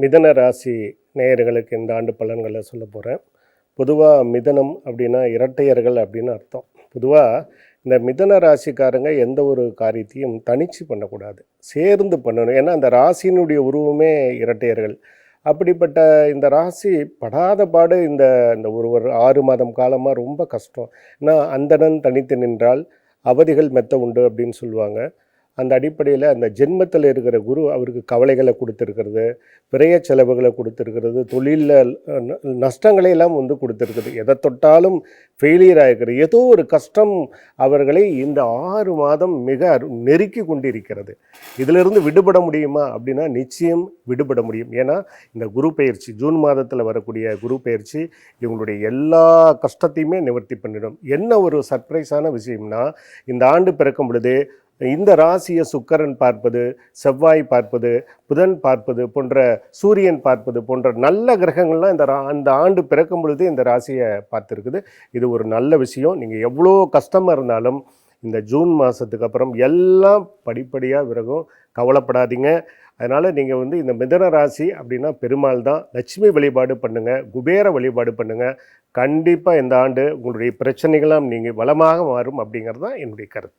மிதன ராசி நேயர்களுக்கு இந்த ஆண்டு பலன்களை சொல்ல போகிறேன். பொதுவாக மிதனம் அப்படின்னா இரட்டையர்கள் அப்படின்னு அர்த்தம். பொதுவாக இந்த மிதன ராசிக்காரங்க எந்த ஒரு காரியத்தையும் தனித்து பண்ணக்கூடாது, சேர்ந்து பண்ணணும். ஏன்னா அந்த ராசியினுடைய உருவமே இரட்டையர்கள். அப்படிப்பட்ட இந்த ராசி படாத பாடு இந்த இந்த ஒரு 6 மாதம் காலமாக ரொம்ப கஷ்டம். ஏன்னா அந்தணன் தனித்து நின்றால் அவதிகள் மெத்த உண்டு அப்படின்னு சொல்லுவாங்க. அந்த அடிப்படையில் அந்த ஜென்மத்தில் இருக்கிற குரு அவருக்கு கவலைகளை கொடுத்துருக்கிறது, விரைய செலவுகளை கொடுத்துருக்கிறது, தொழிலில் நஷ்டங்களை எல்லாம் கொடுத்துருக்குது. எதை தொட்டாலும் ஃபெயிலியர் ஆகிருக்கிறது. ஏதோ ஒரு கஷ்டம் அவர்களை இந்த 6 மாதம் மிக நெருக்கி கொண்டிருக்கிறது. இதிலிருந்து விடுபட முடியுமா அப்படின்னா நிச்சயம் விடுபட முடியும். ஏன்னா இந்த குரு பயிற்சி ஜூன் மாதத்தில் வரக்கூடிய குரு பயிற்சி இவங்களுடைய எல்லா கஷ்டத்தையுமே நிவர்த்தி பண்ணிடும். என்ன ஒரு சர்ப்ரைஸான விஷயம்னா, இந்த ஆண்டு பிறக்கும் பொழுது இந்த ராசியை சுக்கிரன் பார்ப்பது, செவ்வாய் பார்ப்பது, புதன் பார்ப்பது போன்ற, சூரியன் பார்ப்பது போன்ற நல்ல கிரகங்கள்லாம் அந்த ஆண்டு பிறக்கும் பொழுது இந்த ராசியை பார்த்துருக்குது. இது ஒரு நல்ல விஷயம். நீங்கள் எவ்வளோ கஷ்டமாக இருந்தாலும் இந்த ஜூன் மாதத்துக்கு அப்புறம் எல்லாம் படிப்படியாக விறகும். கவலைப்படாதீங்க. அதனால் நீங்கள் இந்த மிதன ராசி அப்படின்னா பெருமாள் தான். லட்சுமி வழிபாடு பண்ணுங்கள், குபேர வழிபாடு பண்ணுங்கள். கண்டிப்பாக இந்த ஆண்டு உங்களுடைய பிரச்சனைகளாம் நீங்கள் வளமாக மாறும் அப்படிங்கிறது தான் என்னுடைய கருத்து.